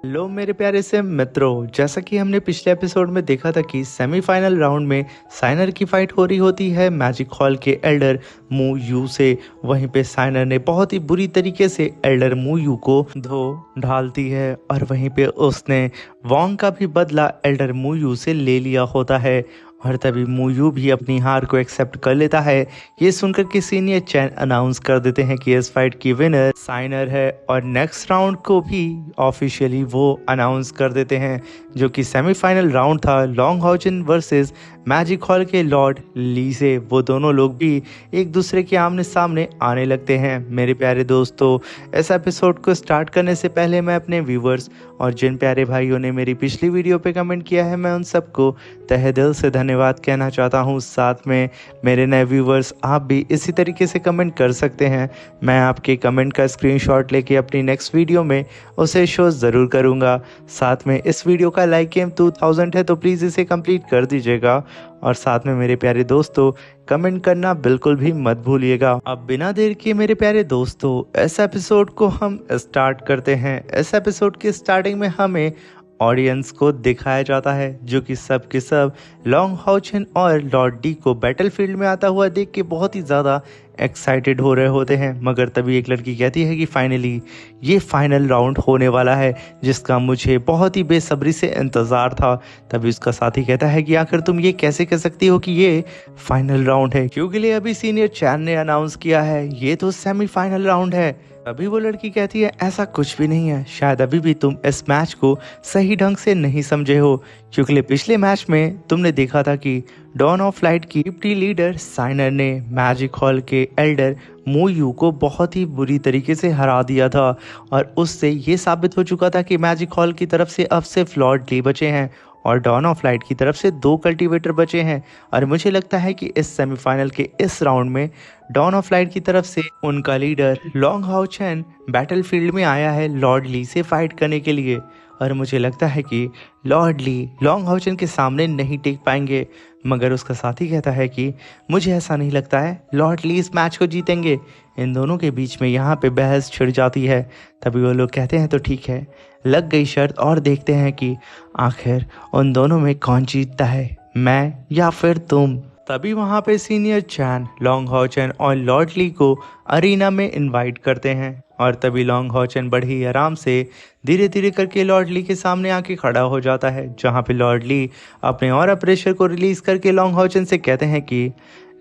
Hello मेरे प्यारे से मित्रों, जैसा कि हमने पिछले एपिसोड में देखा था कि सेमीफाइनल राउंड में साइनर की फाइट हो रही होती है मैजिक हॉल के एल्डर मू यू से। वहीं पे साइनर ने बहुत ही बुरी तरीके से एल्डर मू यू को धो ढालती है और वहीं पे उसने वोंग का भी बदला एल्डर मू यू से ले लिया होता है। और तभी मू यू भी अपनी हार को एक्सेप्ट कर लेता है। ये सुनकर कि सीनियर चैन अनाउंस कर देते हैं कि इस फाइट की विनर साइनर है और नेक्स्ट राउंड को भी ऑफिशियली वो अनाउंस कर देते हैं, जो कि सेमीफाइनल राउंड था लॉन्ग हाउचन वर्सेस मैजिक हॉल के लॉर्ड ली से। वो दोनों लोग भी एक दूसरे के आमने सामने आने लगते हैं। मेरे प्यारे दोस्तों, इस एपिसोड को स्टार्ट करने से पहले मैं अपने व्यूवर्स और जिन प्यारे भाइयों ने मेरी पिछली वीडियो पे कमेंट किया है, मैं उन सबको तहे दिल से धन्यवाद कहना चाहता हूँ। साथ में मेरे नए व्यूवर्स, आप भी इसी तरीके से कमेंट कर सकते हैं। मैं आपके कमेंट का स्क्रीनशॉट लेके अपनी नेक्स्ट वीडियो में उसे शो ज़रूर करूँगा। साथ में इस वीडियो का लाइक गेम 2000 है, तो प्लीज़ इसे कंप्लीट कर दीजिएगा। और साथ में मेरे प्यारे दोस्तों, कमेंट करना बिल्कुल भी मत भूलिएगा। अब बिना देर किए मेरे प्यारे दोस्तों, इस एपिसोड को हम स्टार्ट करते हैं। इस एपिसोड की स्टार्टिंग में हमें ऑडियंस को दिखाया जाता है, जो कि सब के सब लॉन्ग हाउचन और लॉर्ड डी को बैटलफील्ड में आता हुआ देख के बहुत ही ज़्यादा एक्साइटेड हो रहे होते हैं। मगर तभी एक लड़की कहती है कि फाइनली ये फाइनल राउंड होने वाला है, जिसका मुझे बहुत ही बेसब्री से इंतज़ार था। तभी उसका साथी कहता है कि आखिर तुम ये कैसे कह सकती हो कि ये फाइनल राउंड है, क्योंकि अभी सीनियर चैन ने अनाउंस किया है ये तो सेमीफाइनल राउंड है। तभी वो लड़की कहती है ऐसा कुछ भी नहीं है, शायद अभी भी तुम इस मैच को सही ढंग से नहीं समझे हो, क्योंकि पिछले मैच में तुमने देखा था कि डॉन ऑफ लाइट की डिप्टी लीडर साइनर ने मैजिक हॉल के एल्डर मू यू को बहुत ही बुरी तरीके से हरा दिया था। और उससे ये साबित हो चुका था कि मैजिक हॉल की तरफ से अब सिर्फ लॉर्ड ली बचे हैं और डॉन ऑफ लाइट की तरफ से 2 कल्टीवेटर बचे हैं। और मुझे लगता है कि इस सेमीफाइनल के इस राउंड में डॉन ऑफ लाइट की तरफ से उनका लीडर लॉन्ग हाउचन बैटलफील्ड में आया है लॉर्ड ली से फाइट करने के लिए। और मुझे लगता है कि लॉर्ड ली लॉन्ग हाउचन के सामने नहीं टिक पाएंगे। मगर उसका साथी कहता है कि मुझे ऐसा नहीं लगता है लॉर्ड ली इस मैच को जीतेंगे। इन दोनों के बीच में यहाँ पे बहस छिड़ जाती है। तभी वो लोग कहते हैं तो ठीक है, लग गई शर्त, और देखते हैं कि आखिर उन दोनों में कौन जीतता है, मैं या फिर तुम। तभी वहाँ पे सीनियर चैन लॉन्ग हाउचन और लॉर्ड ली को अरीना में इनवाइट करते हैं। और तभी लॉन्ग हाउचन बड़े ही आराम से धीरे धीरे करके लॉर्ड ली के सामने आके खड़ा हो जाता है, जहाँ पे लॉर्ड ली अपने ऑरा प्रेशर को रिलीज करके लॉन्ग हाउचन से कहते हैं कि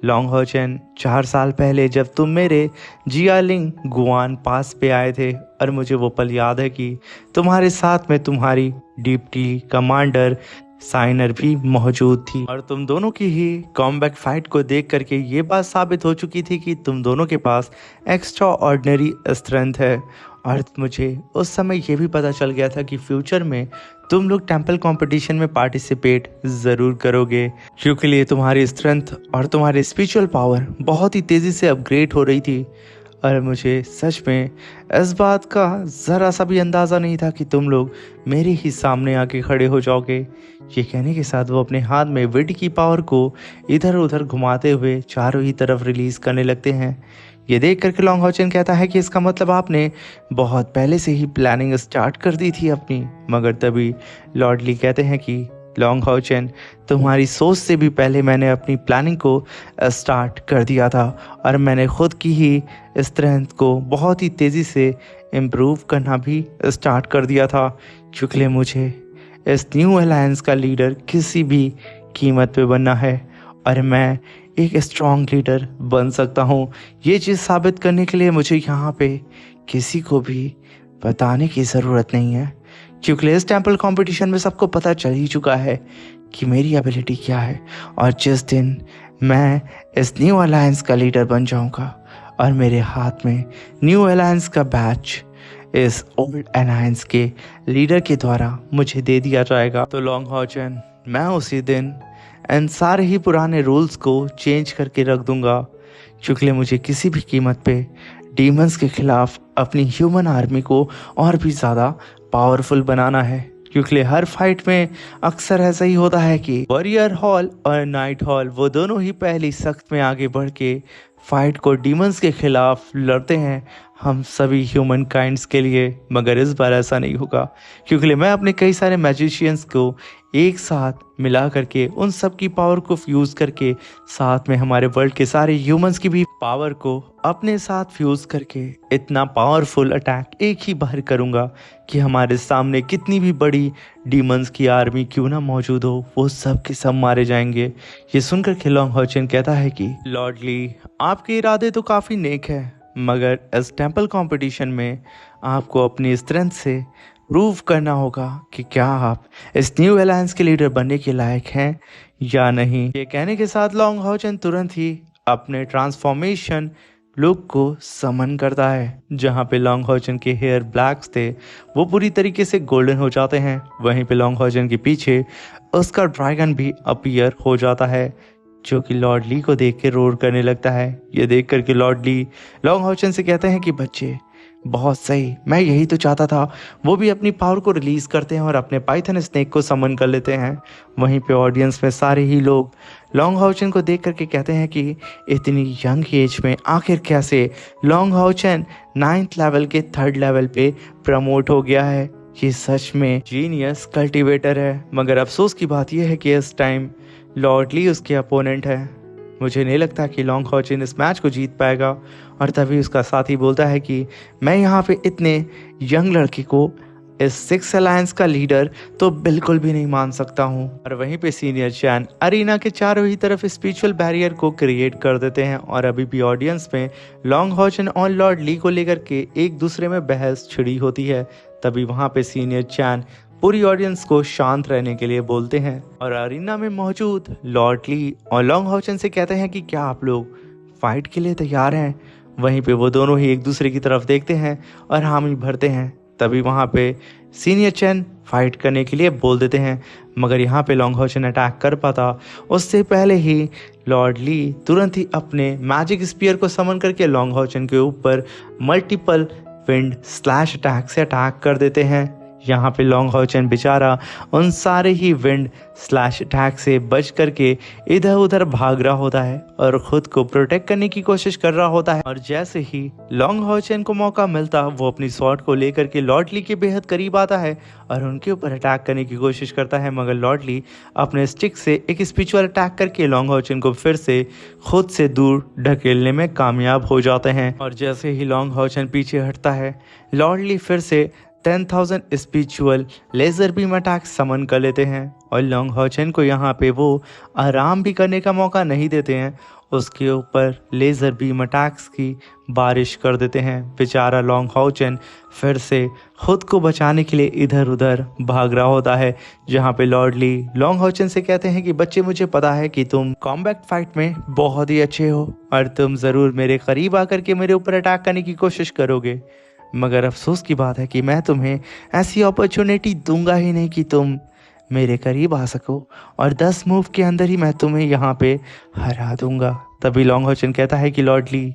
लॉन्ग हाउचन, 4 साल पहले जब तुम मेरे जियालिंग गुआन पास पे आए थे, और मुझे वो पल याद है कि तुम्हारे साथ में तुम्हारी डिप्टी कमांडर साइनर भी मौजूद थी। और तुम दोनों की ही कॉमबैक फाइट को देख करके ये बात साबित हो चुकी थी कि तुम दोनों के पास एक्स्ट्रा ऑर्डिनरी स्ट्रेंथ है। और मुझे उस समय ये भी पता चल गया था कि फ्यूचर में तुम लोग टेंपल कंपटीशन में पार्टिसिपेट ज़रूर करोगे, क्योंकि लिए तुम्हारी स्ट्रेंथ और तुम्हारी स्पिरिचुअल पावर बहुत ही तेज़ी से अपग्रेड हो रही थी। और मुझे सच में इस बात का ज़रा सा भी अंदाज़ा नहीं था कि तुम लोग मेरे ही सामने आके खड़े हो जाओगे। ये कहने के साथ वो अपने हाथ में विड की पावर को इधर उधर घुमाते हुए चारों ही तरफ रिलीज़ करने लगते हैं। ये देख करके लॉन्ग हाउचन कहता है कि इसका मतलब आपने बहुत पहले से ही प्लानिंग स्टार्ट कर दी थी अपनी। मगर तभी लॉर्ड ली कहते हैं कि लॉन्ग हाउचन, तुम्हारी सोच से भी पहले मैंने अपनी प्लानिंग को स्टार्ट कर दिया था, और मैंने खुद की ही स्ट्रेंथ को बहुत ही तेज़ी से इम्प्रूव करना भी स्टार्ट कर दिया था, क्योंकि मुझे इस न्यू अलायंस का लीडर किसी भी कीमत पे बनना है, और मैं एक स्ट्रॉन्ग लीडर बन सकता हूँ। ये चीज़ साबित करने के लिए मुझे यहाँ पे किसी को भी बताने की ज़रूरत नहीं है, क्योंकि इस टेंपल कंपटीशन में सबको पता चल ही चुका है कि मेरी एबिलिटी क्या है। और जिस दिन मैं इस न्यू अलायंस का लीडर बन जाऊंगा और मेरे हाथ में न्यू अलायंस का बैच इस ओल्ड अलायंस के लीडर के द्वारा मुझे दे दिया जाएगा, तो लॉन्ग हाउचन, मैं उसी दिन इन सारे ही पुराने रूल्स को चेंज करके रख दूंगा, क्योंकि मुझे किसी भी कीमत पे डीमंस के खिलाफ अपनी ह्यूमन आर्मी को और भी ज़्यादा पावरफुल बनाना है। क्योंकि हर फाइट में अक्सर ऐसा ही होता है कि वॉरियर हॉल और नाइट हॉल वो दोनों ही पहली सख्त में आगे बढ़ के फाइट को डीमंस के खिलाफ लड़ते हैं। हम सभी ह्यूमन काइंड्स के लिए, मगर इस बार ऐसा नहीं होगा क्योंकि मैं अपने कई सारे मैजिशियंस को एक साथ मिला करके उन सब की पावर को फ्यूज़ करके साथ में हमारे वर्ल्ड के सारे ह्यूमंस की भी पावर को अपने साथ फ्यूज़ करके इतना पावरफुल अटैक एक ही बार करूँगा कि हमारे सामने कितनी भी बड़ी डीमंस की आर्मी क्यों ना मौजूद हो, वो सब के सब मारे जाएंगे। ये सुनकर के लॉन्ग हॉचन कहता है कि लॉर्ड ली, आपके इरादे तो काफ़ी नेक है, मगर इस टेंपल कंपटीशन में आपको अपनी स्ट्रेंथ से प्रूव करना होगा कि क्या आप इस न्यू अलायंस के लीडर बनने के लायक हैं या नहीं। ये कहने के साथ लॉन्ग हॉचन तुरंत ही अपने ट्रांसफॉर्मेशन लुक को समन करता है। जहाँ पे लॉन्ग हॉचन के हेयर ब्लैक्स थे वो पूरी तरीके से गोल्डन हो जाते हैं। वहीं पे लॉन्ग हॉचन के पीछे उसका ड्रैगन भी अपीयर हो जाता है, जो कि लॉर्ड ली को देख के रोर करने लगता है। ये देख करके लॉर्ड ली लॉन्ग हॉचन से कहते हैं कि बच्चे बहुत सही, मैं यही तो चाहता था। वो भी अपनी पावर को रिलीज करते हैं और अपने पाइथन स्नेक को समन कर लेते हैं। वहीं पे ऑडियंस में सारे ही लोग लॉन्ग हॉचन को देख करके कहते हैं कि इतनी यंग एज में आखिर कैसे लॉन्ग हॉचन 9th लेवल के 3rd लेवल पे प्रमोट हो गया है। ये सच में जीनियस कल्टीवेटर है। मगर अफसोस की बात यह है कि इस टाइम लॉर्ड ली उसके अपोनेंट है। मुझे नहीं लगता कि लॉन्ग हॉचन इस मैच को जीत पाएगा। और तभी उसका साथी बोलता है कि मैं यहाँ पे इतने यंग लड़के को इस 6 अलायंस का लीडर तो बिल्कुल भी नहीं मान सकता हूँ। और वहीं पे सीनियर चैन अरीना के चारों ही तरफ स्पिरिचुअल बैरियर को क्रिएट कर देते हैं और अभी भी ऑडियंस में लॉन्ग हॉचन और लॉर्ड ली को लेकर के एक दूसरे में बहस छिड़ी होती है। तभी वहाँ पे सीनियर चैन पूरी ऑडियंस को शांत रहने के लिए बोलते हैं और अरीना में मौजूद लॉर्ड ली और लॉन्ग हॉचन से कहते हैं कि क्या आप लोग फाइट के लिए तैयार हैं। वहीं पे वो दोनों ही एक दूसरे की तरफ देखते हैं और हामी भरते हैं। तभी वहाँ पे सीनियर चैन फाइट करने के लिए बोल देते हैं, मगर यहाँ पे लॉन्ग हॉचन अटैक कर पाता उससे पहले ही लॉर्ड ली तुरंत ही अपने मैजिक स्पीयर को समन करके लॉन्ग हॉचन के ऊपर मल्टीपल विंड स्लैश अटैक से अटैक कर देते हैं। यहाँ पे लॉन्ग हॉचन बेचारा उन सारे ही विंड स्लैश अटैक से बच करके इधर उधर भाग रहा होता है और खुद को प्रोटेक्ट करने की कोशिश कर रहा होता है। और जैसे ही लॉन्ग हॉचन को मौका मिलता वो अपनी स्वॉर्ड को लेकर के लॉर्ड ली के बेहद करीब आता है और उनके ऊपर अटैक करने की कोशिश करता है, मगर लॉर्ड ली अपने स्टिक से एक स्पिरिचुअल अटैक करके लॉन्ग हॉचन को फिर से खुद से दूर ढकेलने में कामयाब हो जाते हैं। और जैसे ही लॉन्ग हॉचन पीछे हटता है लॉर्ड ली फिर से 10,000 स्पिरिचुअल लेजर बीम अटैक समन कर लेते हैं और लॉन्ग हॉचन को यहाँ पे वो आराम भी करने का मौका नहीं देते हैं, उसके ऊपर लेजर बीम अटैक्स की बारिश कर देते हैं। बेचारा लॉन्ग हॉचन फिर से खुद को बचाने के लिए इधर उधर भाग रहा होता है। जहाँ पे लॉर्ड ली लॉन्ग हॉचन से कहते हैं कि बच्चे मुझे पता है कि तुम कॉम्बैट फाइट में बहुत ही अच्छे हो और तुम ज़रूर मेरे करीब आकर के मेरे ऊपर अटैक करने की कोशिश करोगे, मगर अफसोस की बात है कि मैं तुम्हें ऐसी अपॉर्चुनिटी दूंगा ही नहीं कि तुम मेरे करीब आ सको और 10 मूव के अंदर ही मैं तुम्हें यहाँ पे हरा दूंगा। तभी लॉन्ग हॉचन कहता है कि लॉर्ड ली,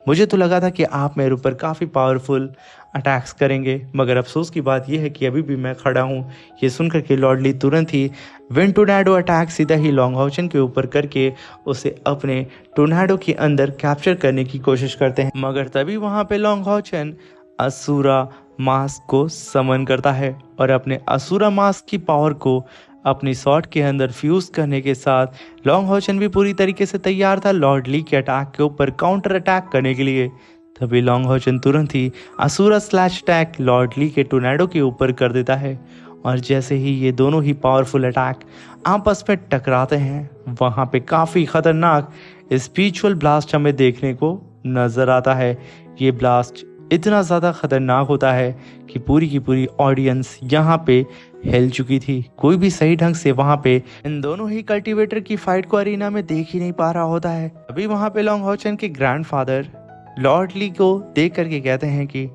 मुझे तो लगा था कि आप मेरे ऊपर काफ़ी पावरफुल अटैक्स करेंगे, मगर अफसोस की बात यह है कि अभी भी मैं खड़ा हूँ। ये सुनकर के लॉर्ड ली तुरंत ही विंड टोर्नेडो अटैक सीधा ही लॉन्ग हॉचन के ऊपर करके उसे अपने टोर्नेडो के अंदर कैप्चर करने की कोशिश करते हैं। मगर तभी वहाँ पे लॉन्ग हॉचन असुरा मास्क को समन करता है और अपने असुरा मास्क की पावर को अपनी शॉट के अंदर फ्यूज करने के साथ लॉन्ग हॉचन भी पूरी तरीके से तैयार था लॉर्ड ली के अटैक के ऊपर काउंटर अटैक करने के लिए। तभी लॉन्ग हॉचन तुरंत ही असुरा स्लैश अटैक लॉर्ड ली के टोर्नेडो के ऊपर कर देता है और जैसे ही ये दोनों ही पावरफुल अटैक आपस में टकराते हैं वहाँ पे काफ़ी खतरनाक स्पिरिचुअल ब्लास्ट हमें देखने को नजर आता है। ये ब्लास्ट इतना ज़्यादा खतरनाक होता है कि पूरी की पूरी ऑडियंस यहाँ पे हिल चुकी थी। कोई भी सही ढंग से वहाँ पे इन दोनों ही कल्टीवेटर की फाइट को अरीना में देख ही नहीं पा रहा होता है। अभी वहाँ पे लॉन्ग हॉचन के ग्रैंडफादर लॉर्ड ली को देख करके कहते हैं कि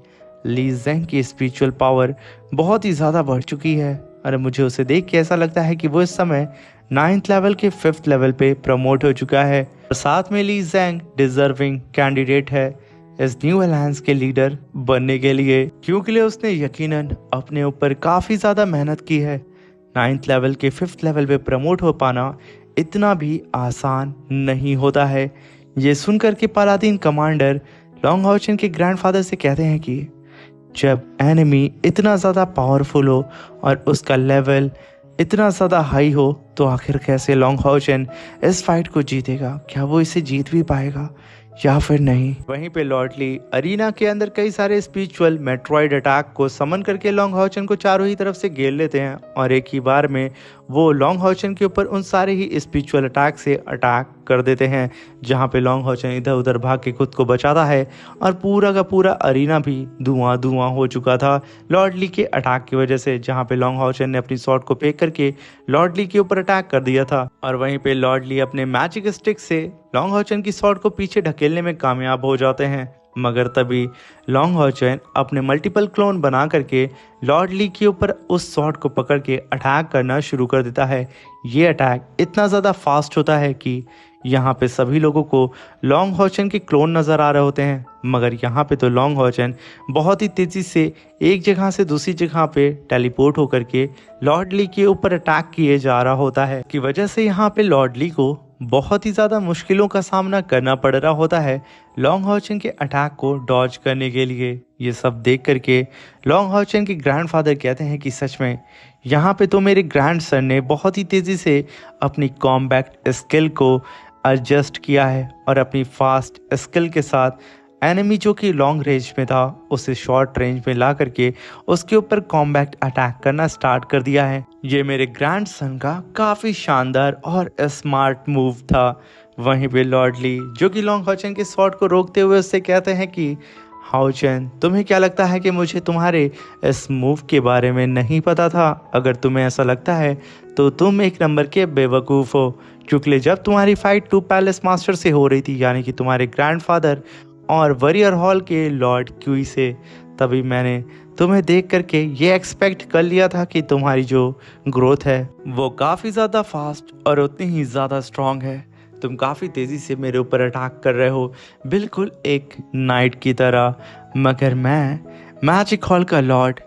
ली ज़ेंग की स्पिरिचुअल पावर बहुत ही ज़्यादा बढ़ चुकी है और मुझे उसे देख के ऐसा लगता है कि वो इस समय 9th लेवल के 5th लेवल पे प्रमोट हो चुका है और साथ में ली ज़ेंग डिजर्विंग कैंडिडेट है इस न्यू अलायंस के लीडर बनने के लिए, क्योंकि उसने यकीनन अपने ऊपर काफ़ी ज़्यादा मेहनत की है। 9th लेवल के 5th लेवल पे प्रमोट हो पाना इतना भी आसान नहीं होता है। ये सुनकर के पालादीन कमांडर लॉन्ग हाओचेन के ग्रैंडफादर से कहते हैं कि जब एनिमी इतना ज़्यादा पावरफुल हो और उसका लेवल इतना ज़्यादा हाई हो तो आखिर कैसे लॉन्ग हाओचेन इस फाइट को जीतेगा, क्या वो इसे जीत भी पाएगा या फिर नहीं। वहीं पे लॉर्ड ली अरीना के अंदर कई सारे स्पिरिचुअल मेट्रॉइड अटैक को समन करके लॉन्ग हाओचेन को चारों ही तरफ से घेर लेते हैं और एक ही बार में वो लॉन्ग हाओचेन के ऊपर उन सारे ही स्पिरिचुअल अटैक से अटैक कर देते हैं, जहां पे लॉन्ग हाओचेन इधर उधर भाग के खुद को बचाता है और पूरा का पूरा अरीना भी धुआं धुआं हो चुका था लॉर्ड ली के अटैक की वजह से, जहां पे लॉन्ग हाओचेन ने अपनी स्वॉर्ड को फेंक करके लॉर्ड ली के ऊपर अटैक कर दिया था। और वहीं पे लॉर्ड ली अपने मैजिक स्टिक से लॉन्ग हाओचेन की स्वॉर्ड को पीछे ढकेलने में कामयाब हो जाते हैं, मगर तभी लॉन्ग हाओचेन अपने मल्टीपल क्लोन बना करके लॉर्ड ली के ऊपर उस स्वॉर्ड को पकड़ के अटैक करना शुरू कर देता है। ये अटैक इतना ज़्यादा फास्ट होता है कि यहाँ पे सभी लोगों को लॉन्ग हाओचेन के क्लोन नज़र आ रहे होते हैं, मगर यहाँ पे तो लॉन्ग हाओचेन बहुत ही तेज़ी से एक जगह से दूसरी जगह पे टेलीपोर्ट होकर के लॉर्ड ली के ऊपर अटैक किए जा रहा होता है, की वजह से यहाँ पे लॉर्ड ली को बहुत ही ज़्यादा मुश्किलों का सामना करना पड़ रहा होता है लॉन्ग हाओचेन के अटैक को डॉज करने के लिए। ये सब देख करके लॉन्ग हाओचेन के ग्रैंडफादर कहते हैं कि सच में यहाँ पे तो मेरे ग्रैंडसन ने बहुत ही तेज़ी से अपनी कॉम्बैट स्किल को एडजस्ट किया है और अपनी फास्ट स्किल के साथ एनिमी जो कि लॉन्ग रेंज में था उसे शॉर्ट रेंज में ला करके उसके ऊपर कॉम्बैट अटैक करना स्टार्ट कर दिया है। ये मेरे ग्रैंडसन का काफ़ी शानदार और स्मार्ट मूव था। वहीं पे लॉर्ड ली जो कि लॉन्ग हाओचेन के शॉट को रोकते हुए उससे कहते हैं कि हाओचेन, तुम्हें क्या लगता है कि मुझे तुम्हारे इस मूव के बारे में नहीं पता था? अगर तुम्हें ऐसा लगता है तो तुम एक नंबर के बेवकूफ़ हो, क्योंकि जब तुम्हारी फाइट 2 पैलेस मास्टर से हो रही थी, यानी कि तुम्हारे ग्रैंडफादर और वॉरियर हॉल के लॉर्ड क्यूई से, तभी मैंने तुम्हें देख करके ये एक्सपेक्ट कर लिया था कि तुम्हारी जो ग्रोथ है वो काफ़ी ज़्यादा फास्ट और उतनी ही ज़्यादा स्ट्रॉन्ग है। तुम काफ़ी तेज़ी से मेरे ऊपर अटैक कर रहे हो, बिल्कुल एक नाइट की तरह, मगर मैं मैजिक हॉल का लॉर्ड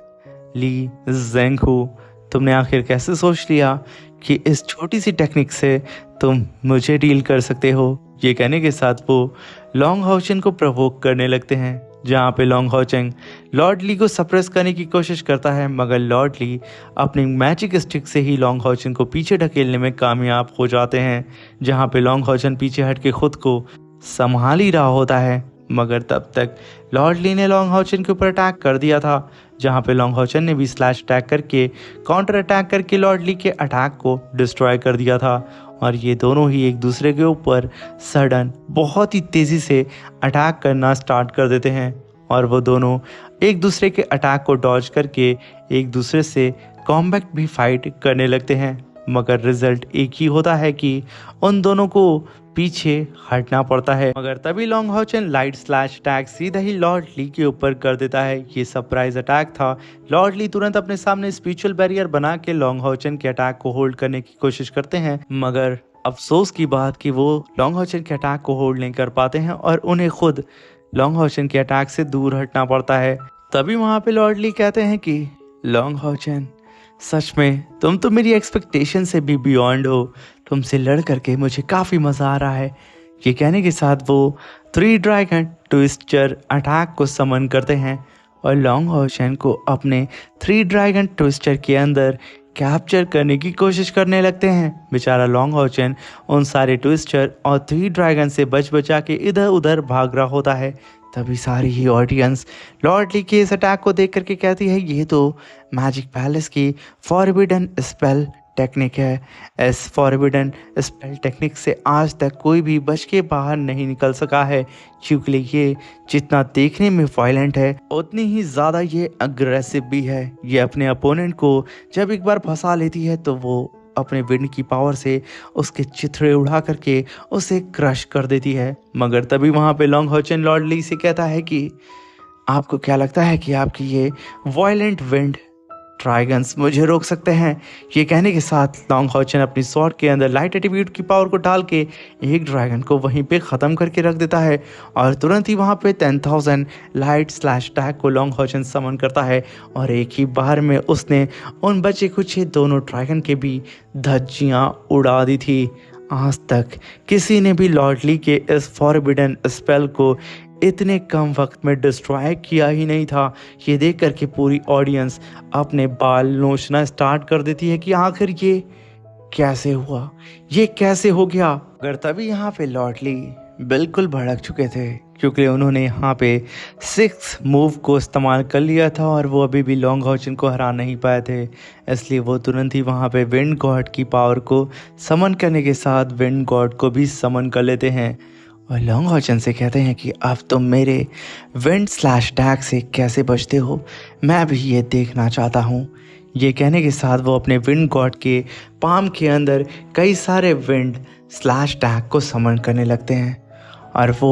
ली जेंग हूँ। तुमने आखिर कैसे सोच लिया कि इस छोटी सी टेक्निक से तुम मुझे डील कर सकते हो? ये कहने के साथ वो लॉन्ग हाओचेन को प्रवोक करने लगते हैं, जहाँ पे लॉन्ग हाओचेन लॉर्ड ली को सप्रेस करने की कोशिश करता है, मगर लॉर्ड ली अपनी मैजिक स्टिक से ही लॉन्ग हाओचेन को पीछे ढकेलने में कामयाब हो जाते हैं, जहाँ पे लॉन्ग हाओचेन पीछे हट के खुद को संभाल ही रहा होता है, मगर तब तक लॉर्ड ली ने लॉन्ग हाओचेन के ऊपर अटैक कर दिया था, जहाँ पे लॉन्ग हाओचेन ने भी स्लैश अटैक करके काउंटर अटैक करके लॉर्ड ली के अटैक को डिस्ट्रॉय कर दिया था। और ये दोनों ही एक दूसरे के ऊपर सडन बहुत ही तेज़ी से अटैक करना स्टार्ट कर देते हैं और वो दोनों एक दूसरे के अटैक को डॉज करके एक दूसरे से कॉम्बैट भी फाइट करने लगते हैं, मगर रिजल्ट एक ही होता है कि उन दोनों को पीछे हटना पड़ता है। मगर तभी लॉन्ग हाओचेन लाइट स्लैश अटैक सीधा ही लॉर्ड ली के ऊपर कर देता है। ये सरप्राइज अटैक था। लॉर्ड ली तुरंत अपने सामने स्पिरिचुअल बैरियर बना के लॉन्ग हाओचेन के अटैक को होल्ड करने की कोशिश करते हैं, मगर अफसोस की बात कि वो लॉन्ग हाओचेन के अटैक को होल्ड नहीं कर पाते हैं और उन्हें खुद लॉन्ग हाओचेन के अटैक से दूर हटना पड़ता है। तभी वहाँ पे लॉर्ड ली कहते हैं कि लॉन्ग हाओचेन, सच में तुम तो मेरी एक्सपेक्टेशन से भी बियॉन्ड हो, तुमसे लड़ करके मुझे काफ़ी मज़ा आ रहा है। ये कहने के साथ वो 3 ड्रैगन ट्विस्टर अटैक को समन करते हैं और लॉन्ग हाओचेन को अपने 3 ड्रैगन ट्विस्टर के अंदर कैप्चर करने की कोशिश करने लगते हैं। बेचारा लॉन्ग हाओचेन उन सारे ट्विस्टर और 3 ड्रैगन से बच बचा के इधर उधर भाग रहा होता है। तभी सारी ही ऑडियंस लॉर्ड ली के इस अटैक को देख करके कहती है ये तो मैजिक पैलेस की फॉरबिडन स्पेल टेक्निक है। इस फॉरबिडन स्पेल टेक्निक से आज तक कोई भी बच के बाहर नहीं निकल सका है, क्योंकि ये जितना देखने में वायलेंट है उतनी ही ज़्यादा ये अग्रेसिव भी है। ये अपने अपोनेंट को जब एक बार फंसा लेती है तो वो अपने विंड की पावर से उसके चिथड़े उड़ा करके उसे क्रश कर देती है। मगर तभी वहाँ पे लॉन्ग हाओचेन लॉर्ड ली से कहता है कि आपको क्या लगता है कि आपकी ये वायलेंट विंड ड्रैगन्स मुझे रोक सकते हैं? ये कहने के साथ लॉन्ग हाओचेन अपनी स्वॉर्ड के अंदर लाइट एट्रीब्यूट की पावर को डाल के एक ड्रैगन को वहीं पे ख़त्म करके रख देता है और तुरंत ही वहाँ पे 10,000 लाइट स्लैश अटैक को लॉन्ग हाओचेन समन करता है और एक ही बार में उसने उन बचे कुछ दोनों ड्रैगन के भी धज्जियाँ उड़ा दी थी। आज तक किसी ने भी लॉर्ड ली के इस फॉरबिडन स्पेल को इतने कम वक्त में डिस्ट्रॉय किया ही नहीं था। ये देख कर के पूरी ऑडियंस अपने बाल नोचना स्टार्ट कर देती है कि आखिर ये कैसे हुआ, ये कैसे हो गया। अगर तभी यहाँ पे लॉर्ड ली बिल्कुल भड़क चुके थे, क्योंकि उन्होंने यहाँ पे 6 मूव को इस्तेमाल कर लिया था और वो अभी भी लॉन्ग हॉचन को हरा नहीं पाए थे। इसलिए वो तुरंत ही वहाँ पे विंड गॉड की पावर को समन करने के साथ विंड गॉड को भी समन कर लेते हैं और लॉन्ग हॉचन से कहते हैं कि अब तुम मेरे विंड स्लैश टैग से कैसे बचते हो, मैं भी ये देखना चाहता हूँ। ये कहने के साथ वो अपने विंड गॉड के पाम के अंदर कई सारे विंड स्लैश टैग को समन करने लगते हैं और वो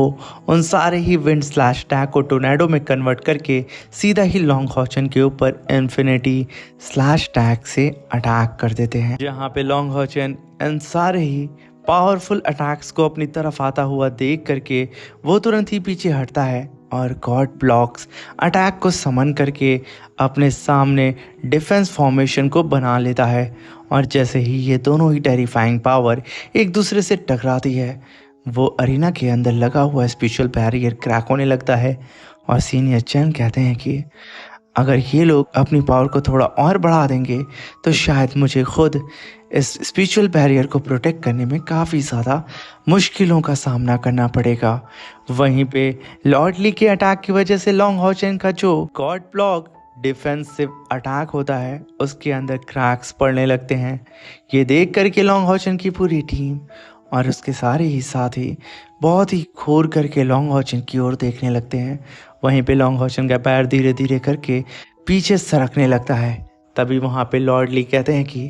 उन सारे ही विंड स्लैश टैग को टोर्नेडो में कन्वर्ट करके सीधा ही लॉन्ग हॉचन के ऊपर इन्फिनिटी स्लैश टैग से अटैक कर देते हैं। जहाँ पे लॉन्ग हॉचन इन सारे ही पावरफुल अटैक्स को अपनी तरफ आता हुआ देख करके वो तुरंत ही पीछे हटता है और गॉड ब्लॉक्स अटैक को समन करके अपने सामने डिफेंस फॉर्मेशन को बना लेता है। और जैसे ही ये दोनों ही टेरिफाइंग पावर एक दूसरे से टकराती है, वो अरीना के अंदर लगा हुआ स्पिरिचुअल बैरियर क्रैक होने लगता है और सीनियर चैन कहते हैं कि अगर ये लोग अपनी पावर को थोड़ा और बढ़ा देंगे तो शायद मुझे खुद इस स्पिरिचुअल बैरियर को प्रोटेक्ट करने में काफ़ी ज़्यादा मुश्किलों का सामना करना पड़ेगा। वहीं पे लॉर्ड ली के अटैक की वजह से लॉन्ग हॉचन का जो गॉड ब्लॉक डिफेंसिव अटैक होता है उसके अंदर क्रैक्स पड़ने लगते हैं। ये देख कर के लॉन्ग हॉचन की पूरी टीम और उसके सारे ही साथी बहुत ही घूर करके लॉन्ग हॉचन की ओर देखने लगते हैं। वहीं पे लॉन्ग हॉचन का पैर धीरे धीरे करके पीछे सरकने लगता है। तभी वहाँ पे लॉर्ड ली कहते हैं कि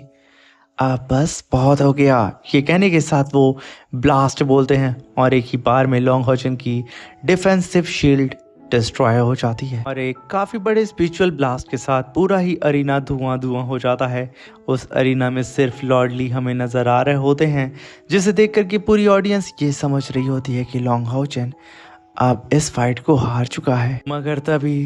अब बस बहुत हो गया। ये कहने के साथ वो ब्लास्ट बोलते हैं और एक ही बार में लॉन्ग हॉचन की डिफेंसिव शील्ड डिस्ट्रॉय हो जाती है और एक काफ़ी बड़े स्पिरिचुअल ब्लास्ट के साथ पूरा ही अरीना धुआं धुआं हो जाता है। उस अरीना में सिर्फ लॉर्ड ली हमें नज़र आ रहे होते हैं, जिसे देख कर के पूरी ऑडियंस ये समझ रही होती है कि लॉन्ग हॉचन अब इस फाइट को हार चुका है। मगर तभी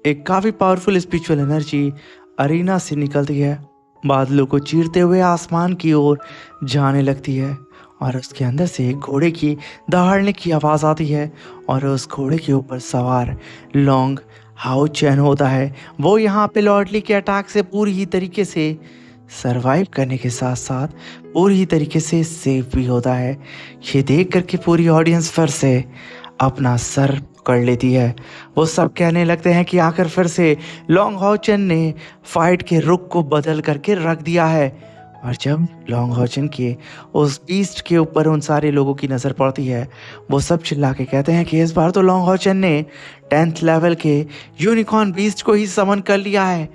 एक काफ़ी पावरफुल स्पिरिचुअल एनर्जी अरीना से निकलती है, बादलों को चीरते हुए आसमान की ओर जाने लगती है और उसके अंदर से एक घोड़े की दहाड़ने की आवाज़ आती है और उस घोड़े के ऊपर सवार लॉन्ग हाउ चैन होता है। वो यहाँ पे लॉर्ड ली के अटैक से पूरी ही तरीके से सरवाइव करने के साथ साथ पूरी ही तरीके से सेफ भी होता है। ये देख करके पूरी ऑडियंस फिर से अपना सर पकड़ लेती है। वो सब कहने लगते हैं कि आखिर फिर से लॉन्ग हॉचन ने फाइट के रुख को बदल करके रख दिया है। और जब लॉन्ग हॉचन के उस बीस्ट के ऊपर उन सारे लोगों की नज़र पड़ती है, वो सब चिल्ला के कहते हैं कि इस बार तो लॉन्ग हॉचन ने 10th लेवल के यूनिकॉर्न बीस्ट को ही समन कर लिया है।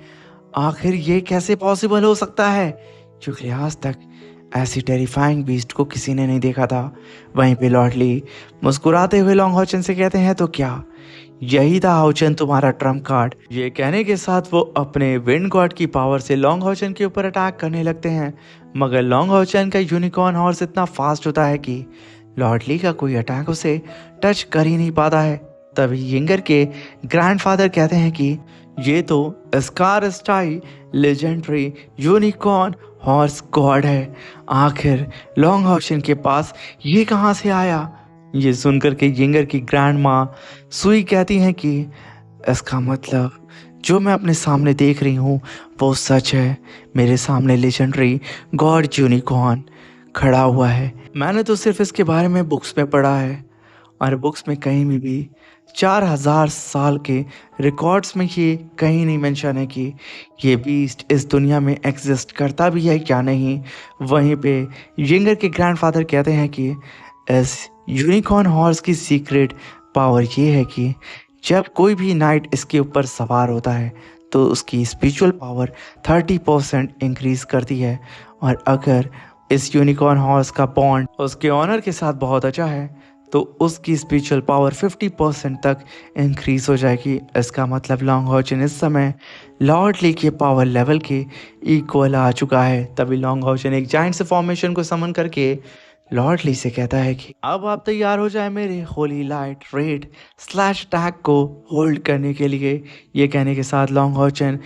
आखिर ये कैसे पॉसिबल हो सकता है, क्योंकि आज तक ऐसी टेरिफाइंग बीस्ट को किसी ने नहीं देखा था। वहीं पे लॉर्ड ली मुस्कुराते हुए लॉन्ग हॉचन से कहते हैं, तो क्या यही था हॉचन तुम्हारा ट्रम्प कार्ड। ये कहने के साथ वो अपने विंड गॉड की पावर से लॉन्ग हॉचन के ऊपर अटैक करने लगते हैं। मगर लॉन्ग हॉचन का यूनिकॉर्न हॉर्स इतना फास्ट होता है कि लॉर्ड ली का कोई अटैक उसे टच कर ही नहीं पाता है। तभी यिंगर के ग्रैंडफादर कहते हैं कि ये तो स्कार स्टाई लेजेंडरी यूनिकॉर्न हॉर्स गॉड है। आखिर लॉन्ग हॉचन के पास ये कहाँ से आया। ये सुनकर के यिंगर की ग्रैंड माँ सुई कहती हैं कि इसका मतलब जो मैं अपने सामने देख रही हूँ वो सच है। मेरे सामने लेजेंडरी गॉड यूनिकॉर्न खड़ा हुआ है। मैंने तो सिर्फ इसके बारे में बुक्स में पढ़ा है और बुक्स में कहीं भी 4000 साल के रिकॉर्ड्स में ये कहीं नहीं मेंशन है कि ये बीस्ट इस दुनिया में एग्जिस्ट करता भी है क्या नहीं। वहीं पे यिंगर के ग्रैंडफादर कहते हैं कि इस यूनिकॉर्न हॉर्स की सीक्रेट पावर ये है कि जब कोई भी नाइट इसके ऊपर सवार होता है तो उसकी स्पिरिचुअल पावर 30% इंक्रीज करती है। और अगर इस यूनिकॉर्न हॉर्स का बॉन्ड उसके ऑनर के साथ बहुत अच्छा है तो उसकी स्पिरिचुअल पावर 50% तक इंक्रीज हो जाएगी। इसका मतलब लॉन्ग हॉचन इस समय लॉर्ड ली के पावर लेवल के इक्वल आ चुका है। तभी लॉन्ग हॉचन एक जाइंट से फॉर्मेशन को समन करके लॉर्ड ली से कहता है कि अब आप तैयार हो जाए मेरे Holi light red slash tag को होल्ड करने के लिए। ये कहने के साथ लॉन्ग हॉचन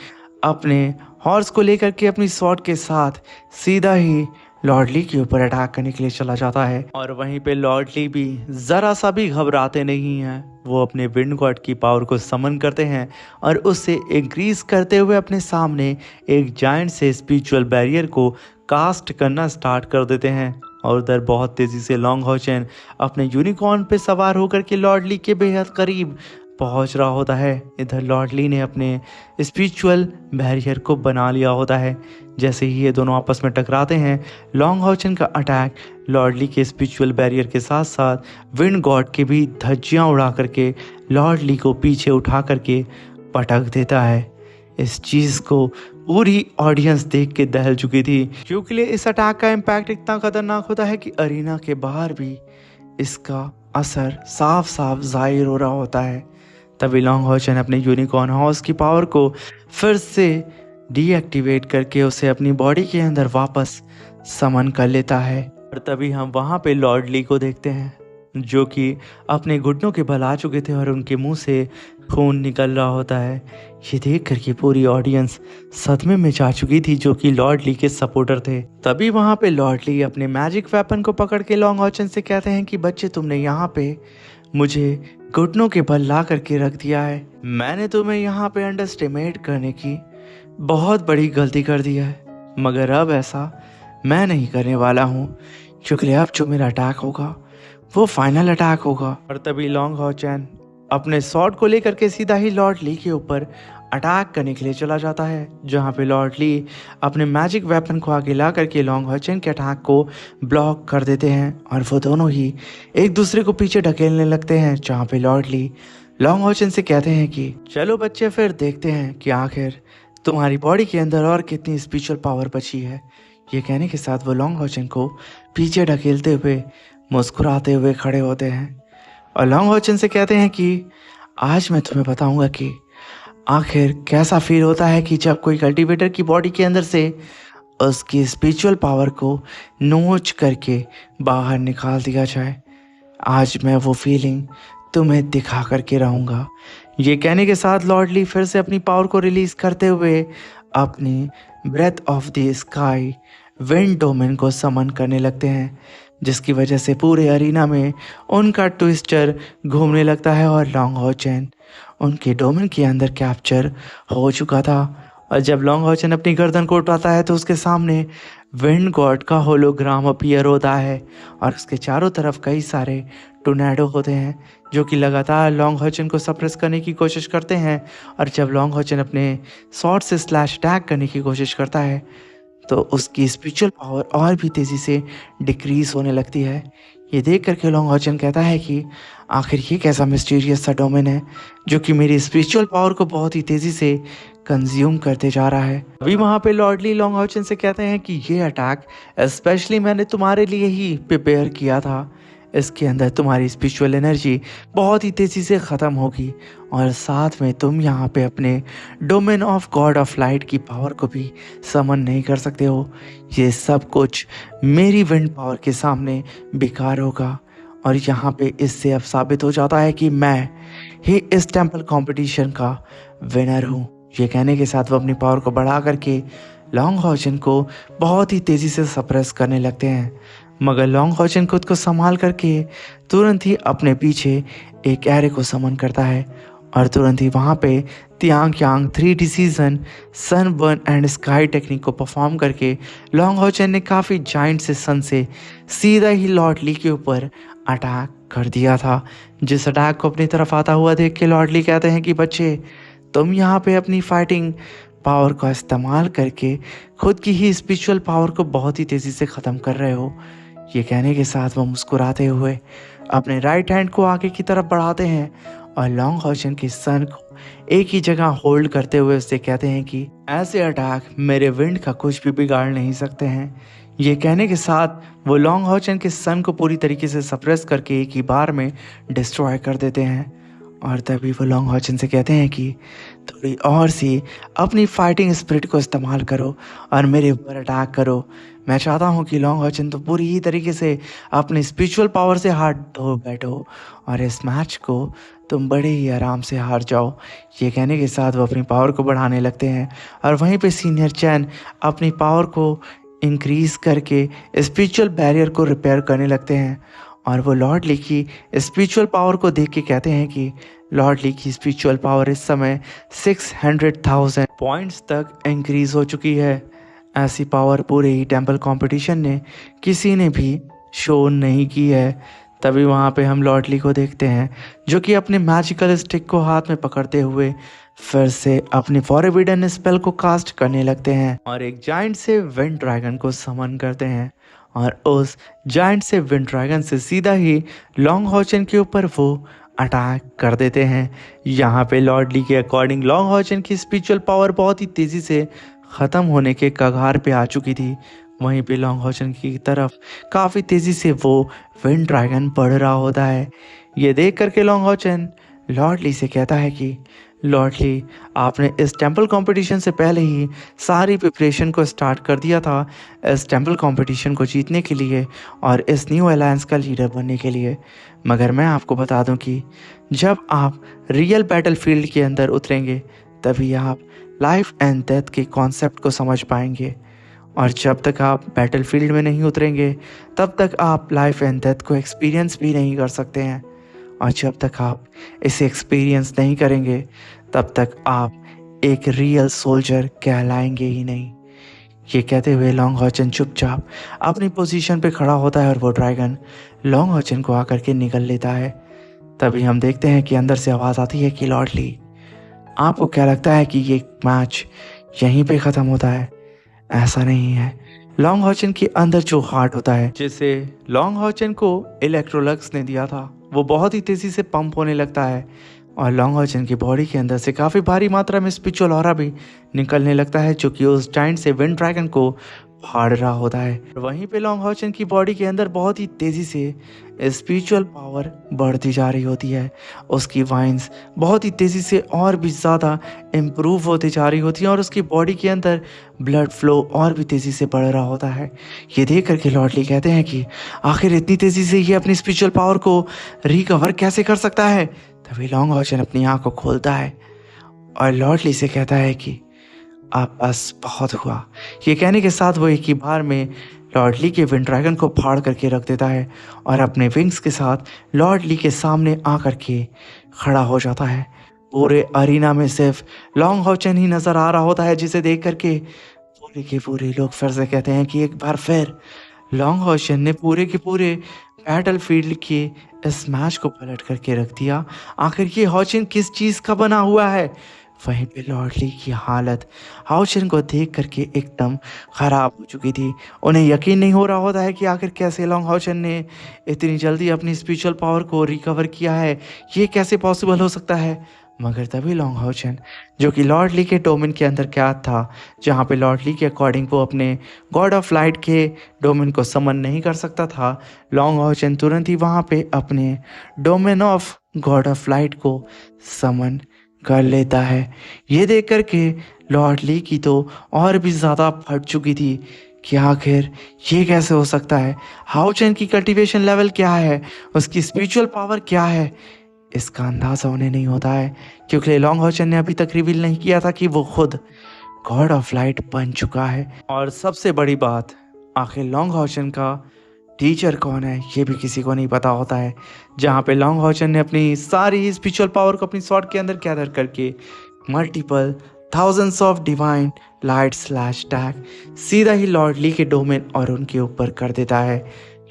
अपने हॉर्स को लेकर के अपनी स्वॉर्ड के साथ सीधा ही लॉर्ड ली के ऊपर अटैक करने के लिए चला जाता है और वहीं पे लॉर्ड ली भी जरा सा भी घबराते नहीं हैं। वो अपने विंड गॉड की पावर को समन करते हैं और उससे इंक्रीज करते हुए अपने सामने एक जायंट से स्पिरिचुअल बैरियर को कास्ट करना स्टार्ट कर देते हैं। और उधर बहुत तेजी से लॉन्ग हॉचन अपने यूनिकॉर्न पे सवार होकर के लॉर्ड ली के बेहद करीब पहुंच रहा होता है। इधर लॉर्ड ली ने अपने स्पिरिचुअल बैरियर को बना लिया होता है। जैसे ही ये दोनों आपस में टकराते हैं, लॉन्ग हॉचन का अटैक लॉर्ड ली के स्पिरिचुअल बैरियर के साथ साथ विंड गॉड के भी धज्जियां उड़ा करके लॉर्ड ली को पीछे उठा करके पटक देता है। इस चीज़ को पूरी ऑडियंस देख के दहल चुकी थी, क्योंकि इस अटैक का इम्पैक्ट इतना खतरनाक होता है कि अरीना के बाहर भी इसका असर साफ साफ जाहिर हो रहा होता है। तभी लॉन्ग हॉचन अपने यूनिकॉर्न हाउस की पावर को फिर से डीएक्टिवेट करके उसे अपनी बॉडी के अंदर वापस समन कर लेता है। और तभी हम वहाँ पे लॉर्ड ली को देखते हैं, जो कि अपने घुटनों के बल आ चुके थे और उनके मुंह से खून निकल रहा होता है। ये देख करके पूरी ऑडियंस सदमे में जा चुकी थी, जो कि लॉर्ड ली के सपोर्टर थे। तभी वहाँ पे लॉर्ड ली अपने मैजिक वेपन को पकड़ के लॉन्ग हॉचन से कहते हैं कि बच्चे, तुमने यहाँ पे मुझे घुटनों के बल ला करके रख दिया है। मैंने तुम्हें यहाँ पे अंडरस्टिमेट करने की बहुत बड़ी गलती कर दी है, मगर अब ऐसा मैं नहीं करने वाला हूँ, क्योंकि अब जो मेरा अटैक होगा वो फाइनल अटैक होगा। और तभी लॉन्ग हॉचन अपने स्वॉर्ड को लेकर के सीधा ही लॉर्ड ली के ऊपर अटैक करने के लिए चला जाता है, जहाँ पे लॉर्ड ली अपने मैजिक वेपन को आगे ला करके लॉन्ग हॉचन के अटैक को ब्लॉक कर देते हैं और वो दोनों ही एक दूसरे को पीछे ढकेलने लगते हैं। जहाँ पे लॉर्ड ली लॉन्ग हॉचन से कहते हैं कि चलो बच्चे, फिर देखते हैं कि आखिर तुम्हारी बॉडी के अंदर और कितनी स्पिरिचुअल पावर बची है। ये कहने के साथ वो लॉन्ग हॉचन को पीछे ढकेलते हुए मुस्कुराते हुए खड़े होते हैं और लॉन्ग हॉचन से कहते हैं कि आज मैं तुम्हें बताऊंगा कि आखिर कैसा फील होता है कि जब कोई कल्टीवेटर की बॉडी के अंदर से उसकी स्पिरिचुअल पावर को नोच करके बाहर निकाल दिया जाए। आज मैं वो फीलिंग तुम्हें दिखा करके रहूँगा। ये कहने के साथ लॉर्ड ली फिर से अपनी पावर को रिलीज करते हुए अपनी breath of the sky wind domain को समन करने लगते हैं, जिसकी वजह से पूरे अरीना में उनका ट्विस्टर घूमने लगता है और लॉन्ग हॉचन उनके डोमेन के अंदर कैप्चर हो चुका था। और जब लॉन्ग हॉचन अपनी गर्दन को उठाता है तो उसके सामने विंड गॉड का होलोग्राम अपीयर होता है और उसके चारों तरफ कई सारे टोर्नेडो होते हैं, जो कि लगातार लॉन्ग हॉचन को सप्रेस करने की कोशिश करते हैं। और जब लॉन्ग हॉचन अपने स्वॉर्ड से स्लैश अटैक करने की कोशिश करता है तो उसकी स्पिरिचुअल पावर और भी तेज़ी से डिक्रीज होने लगती है। ये देख करके लॉन्ग हॉचन कहता है कि आखिर ये कैसा मिस्टीरियस सा डोमेन है जो कि मेरी स्पिरिचुअल पावर को बहुत ही तेज़ी से कंज्यूम करते जा रहा है। अभी वहाँ पे लॉर्ड ली लॉन्ग हॉचन से कहते हैं कि ये अटैक स्पेशली मैंने तुम्हारे लिए ही प्रिपेयर किया था। इसके अंदर तुम्हारी स्पिरिचुअल एनर्जी बहुत ही तेज़ी से ख़त्म होगी और साथ में तुम यहाँ पे अपने domain of God of light की पावर को भी समन नहीं कर सकते हो। ये सब कुछ मेरी विंड पावर के सामने बेकार होगा। और यहाँ पे इससे अब साबित हो जाता है कि मैं ही इस टेम्पल कंपटीशन का विनर हूँ। ये कहने के साथ वो अपनी पावर को बढ़ा करके लॉन्ग हॉचन को बहुत ही तेज़ी से सप्रेस करने लगते हैं, मगर लॉन्ग हॉचन खुद को संभाल करके तुरंत ही अपने पीछे एक एरे को समन करता है और तुरंत ही वहाँ पे तियांग यांग 3D season sun burn and sky technique को परफॉर्म करके लॉन्ग हॉचन ने काफ़ी जाइंट से सन से सीधा ही लॉर्ड ली के ऊपर अटैक कर दिया था। जिस अटैक को अपनी तरफ आता हुआ देख के लॉर्ड ली कहते हैं कि बच्चे, तुम यहाँ पे अपनी फाइटिंग पावर का इस्तेमाल करके खुद की ही स्पिरिचुअल पावर को बहुत ही तेज़ी से ख़त्म कर रहे हो। ये कहने के साथ वो मुस्कुराते हुए अपने राइट हैंड को आगे की तरफ बढ़ाते हैं और लॉन्ग हॉचन के सन को एक ही जगह होल्ड करते हुए उससे कहते हैं कि ऐसे अटैक मेरे विंड का कुछ भी बिगाड़ नहीं सकते हैं। ये कहने के साथ वो लॉन्ग हॉचन के सन को पूरी तरीके से सप्रेस करके एक ही बार में डिस्ट्रॉय कर देते हैं। और तभी वो लॉन्ग हॉचन से कहते हैं कि थोड़ी और सी अपनी फाइटिंग स्पिरिट को इस्तेमाल करो और मेरे ऊपर अटैक करो। मैं चाहता हूँ कि लॉन्ग हॉचन तो पूरी ही तरीके से अपनी स्पिरिचुअल पावर से हाथ धो बैठो और इस मैच को तुम बड़े ही आराम से हार जाओ। ये कहने के साथ वो अपनी पावर को बढ़ाने लगते हैं और वहीं पे सीनियर चैन अपनी पावर को इंक्रीज करके स्पिरिचुअल बैरियर को रिपेयर करने लगते हैं। और वो लॉर्ड ली की स्पिरिचुअल पावर को देख के कहते हैं कि लॉर्ड ली की स्पिरिचुअल पावर इस समय 600,000 पॉइंट्स तक इंक्रीज हो चुकी है। ऐसी पावर पूरे ही टेम्पल कंपटीशन ने किसी ने भी शो नहीं की है। तभी वहाँ पे हम लॉर्ड ली को देखते हैं जो कि अपने मैजिकल स्टिक को हाथ में पकड़ते हुए फिर से अपनी फॉरबिडन स्पेल को कास्ट करने लगते हैं और एक जाइंट से विंड ड्रैगन को समन करते हैं। और उस जाइंट से विंड ड्रैगन से सीधा ही लॉन्ग हॉचन के ऊपर वो अटैक कर देते हैं। यहाँ पे लॉर्ड ली के अकॉर्डिंग लॉन्ग हॉचन की स्पिरिचुअल पावर बहुत ही तेज़ी से ख़त्म होने के कगार पे आ चुकी थी। वहीं पे लॉन्ग हॉचन की तरफ काफ़ी तेज़ी से वो विंड ड्रैगन बढ़ रहा होता है। ये देख करके लॉन्ग हॉचन लॉर्ड ली से कहता है कि लॉर्ड ली, आपने इस टेंपल कंपटीशन से पहले ही सारी प्रिपरेशन को स्टार्ट कर दिया था इस टेंपल कंपटीशन को जीतने के लिए और इस न्यू अलायंस का लीडर बनने के लिए। मगर मैं आपको बता दूं कि जब आप रियल बैटल फील्ड के अंदर उतरेंगे तभी आप लाइफ एंड डेथ के कॉन्सेप्ट को समझ पाएंगे। और जब तक आप बैटल फील्ड में नहीं उतरेंगे तब तक आप लाइफ एंड डेथ को एक्सपीरियंस भी नहीं कर सकते हैं। और जब तक आप इसे एक्सपीरियंस नहीं करेंगे तब तक आप एक रियल सोल्जर कहलाएंगे ही नहीं। ये कहते हुए लॉन्ग हॉचन चुपचाप अपनी पोजीशन पे खड़ा होता है और वो ड्रैगन लॉन्ग हॉचन को आकर के निगल लेता है। तभी हम देखते हैं कि अंदर से आवाज़ आती है कि लॉर्ड ली, आपको क्या लगता है कि ये मैच यहीं पे ख़त्म होता है? ऐसा नहीं है। लॉन्ग हॉचन के अंदर जो हार्ट होता है जिसे लॉन्ग हॉचन को इलेक्ट्रोलक्स ने दिया था वो बहुत ही तेज़ी से पंप होने लगता है और लॉन्ग हॉचन की बॉडी के अंदर से काफ़ी भारी मात्रा में स्पिरिचुअल ऑरा भी निकलने लगता है जो कि उस जाइंट से विंड ड्रैगन को फाड़ रहा होता है। वहीं पे लॉन्ग हॉचन की बॉडी के अंदर बहुत ही तेज़ी से स्पिरिचुअल पावर बढ़ती जा रही होती है। उसकी वाइन्स बहुत ही तेज़ी से और भी ज़्यादा इम्प्रूव होती जा रही होती हैं और उसकी बॉडी के अंदर ब्लड फ्लो और भी तेज़ी से बढ़ रहा होता है। ये देख करके लॉर्ड ली कहते हैं कि आखिर इतनी तेज़ी से ये अपनी स्पिरिचुअल पावर को रिकवर कैसे कर सकता है? तभी लॉन्ग हॉचन अपनी आँख को खोलता है और लॉर्ड ली से कहता है कि आप बस बहुत हुआ। ये कहने के साथ वो एक ही बार में लॉर्ड ली के विंड ड्रैगन को फाड़ करके रख देता है और अपने विंग्स के साथ लॉर्ड ली के सामने आकर के खड़ा हो जाता है। पूरे अरीना में सिर्फ लॉन्ग हॉचन ही नज़र आ रहा होता है जिसे देख करके पूरे के पूरे लोग फिर से कहते हैं कि एक बार फिर लॉन्ग हॉचन ने पूरे के पूरे बैटल फील्ड के इस मैच को पलट करके रख दिया। आखिर ये हॉचन किस चीज़ का बना हुआ है? वहीं पे लॉर्ड ली की हालत हॉचन को देख करके एकदम ख़राब हो चुकी थी। उन्हें यकीन नहीं हो रहा होता है कि आखिर कैसे लॉन्ग हॉचन ने इतनी जल्दी अपनी स्पिरिचुअल पावर को रिकवर किया है, ये कैसे पॉसिबल हो सकता है। मगर तभी लॉन्ग हॉचन जो कि लॉर्ड ली के डोमेन के अंदर कैद था, जहाँ पे लॉर्ड ली के अकॉर्डिंग वो अपने गॉड ऑफ लाइट के डोमेन को समन नहीं कर सकता था, लॉन्ग हॉचन तुरंत ही वहाँ पे अपने domain of God of light को समन कर लेता है। ये देख कर के लॉर्ड ली की तो और भी ज़्यादा फट चुकी थी कि आखिर ये कैसे हो सकता है। हाउचन की कल्टीवेशन लेवल क्या है, उसकी स्पिरिचुअल पावर क्या है, इसका अंदाज़ा उन्हें नहीं होता है क्योंकि लॉन्ग हॉचन ने अभी तक रिवील नहीं किया था कि वो खुद गॉड ऑफ लाइट बन चुका है। और सबसे बड़ी बात, आखिर लॉन्ग हॉचन का टीचर कौन है ये भी किसी को नहीं पता होता है। जहाँ पे लॉन्ग हॉचन ने अपनी सारी स्पिरिचुअल पावर को अपनी स्वॉर्ड के अंदर गैदर करके multiple thousands of divine light slash tag सीधा ही लॉर्ड ली के डोमेन और उनके ऊपर कर देता है।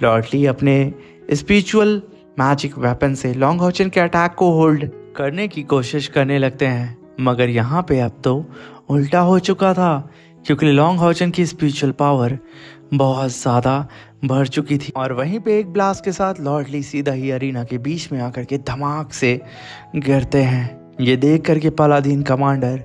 लॉर्ड ली अपने स्पिरिचुअल मैजिक वेपन से लॉन्ग हॉचन के अटैक को होल्ड करने की कोशिश करने लगते हैं, मगर यहाँ पे अब तो उल्टा हो चुका था क्योंकि लॉन्ग हॉचन की स्पिरिचुअल पावर बहुत ज़्यादा बढ़ चुकी थी। और वहीं पे एक ब्लास्ट के साथ लॉर्ड ली सीधा ही अरीना के बीच में आकर के धमाक से गिरते हैं। ये देख करके पालादीन कमांडर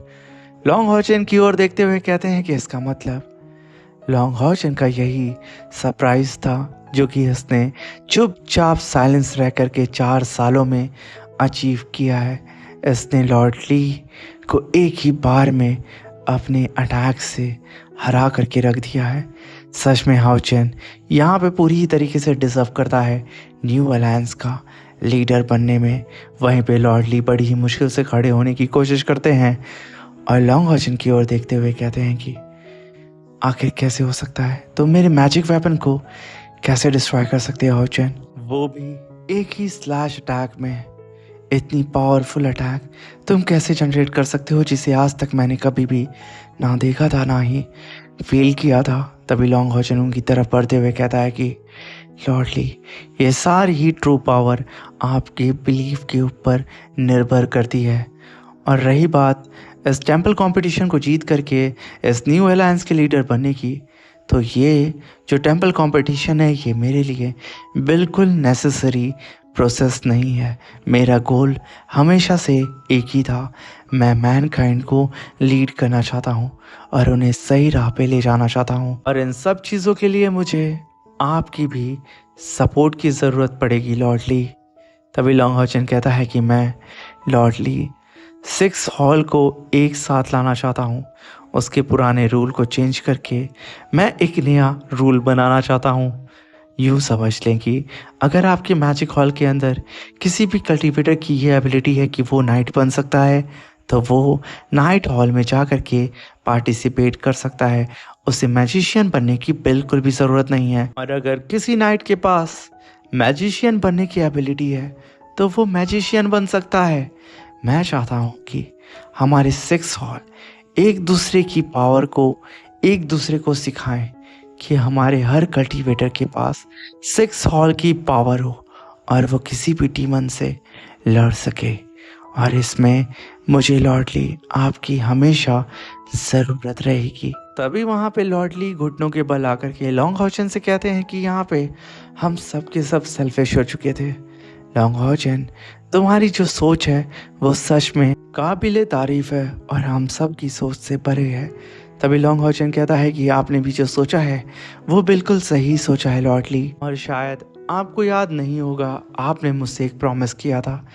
लॉन्ग हॉचन की ओर देखते हुए कहते हैं कि इसका मतलब लॉन्ग हॉचन का यही सरप्राइज था जो कि इसने चुपचाप साइलेंस रह करके 4 सालों में अचीव किया है। इसने लॉर्ड ली को एक ही बार में अपने अटैक से हरा करके रख दिया है। सच में हाउचन यहाँ पे पूरी ही तरीके से डिजर्व करता है न्यू अलायंस का लीडर बनने में। वहीं पे लॉर्ड ली बड़ी ही मुश्किल से खड़े होने की कोशिश करते हैं और लॉन्ग हॉचन की ओर देखते हुए कहते हैं कि आखिर कैसे हो सकता है? तुम मेरे मैजिक वेपन को कैसे डिस्ट्रॉय कर सकते हो चैन? वो भी एक ही स्लैश अटैक में। इतनी पावरफुल अटैक तुम कैसे जनरेट कर सकते हो जिसे आज तक मैंने कभी भी ना देखा था ना ही फील किया था। तभी लॉन्ग होचन उनकी तरफ बढ़ते हुए कहता है कि लॉर्डली, ये सारी ही ट्रू पावर आपके बिलीफ के ऊपर निर्भर करती है। और रही बात इस टेंपल कंपटीशन को जीत करके इस न्यू अलायंस के लीडर बनने की, तो ये जो टेंपल कंपटीशन है ये मेरे लिए बिल्कुल नेसेसरी प्रोसेस नहीं है। मेरा गोल हमेशा से एक ही था, मैं मैनकाइंड को लीड करना चाहता हूँ और उन्हें सही राह पे ले जाना चाहता हूँ। और इन सब चीज़ों के लिए मुझे आपकी भी सपोर्ट की ज़रूरत पड़ेगी लॉर्डली। तभी लॉन्ग होचन कहता है कि मैं लॉर्डली 6 हॉल को एक साथ लाना चाहता हूँ। उसके पुराने रूल को चेंज करके मैं एक नया रूल बनाना चाहता हूँ। यूँ समझ लें कि अगर आपके मैजिक हॉल के अंदर किसी भी कल्टीवेटर की ये एबिलिटी है कि वो नाइट बन सकता है, तो वो नाइट हॉल में जा कर के पार्टिसिपेट कर सकता है। उसे मैजिशियन बनने की बिल्कुल भी ज़रूरत नहीं है। और अगर किसी नाइट के पास मैजिशियन बनने की एबिलिटी है तो वो मैजिशियन बन सकता है। मैं चाहता हूँ कि हमारे 6 हॉल एक दूसरे की पावर को एक दूसरे को सिखाएं कि हमारे हर कल्टीवेटर के पास 6 हॉल की पावर हो और वो किसी भी डीमन से लड़ सके। और इसमें मुझे लॉर्डली आपकी हमेशा ज़रूरत रहेगी। तभी वहाँ पे लॉर्डली घुटनों के बल आकर के लॉन्ग होचन से कहते हैं कि यहाँ पे हम सब के सब सेल्फिश हो चुके थे। लॉन्ग होचन, तुम्हारी जो सोच है वो सच में काबिले तारीफ है और हम सब की सोच से परे है। तभी लॉन्ग होचन कहता है कि आपने भी जो सोचा है वो बिल्कुल सही सोचा है लॉर्डली। और शायद आपको याद नहीं होगा, आपने मुझसे एक प्रॉमिस किया था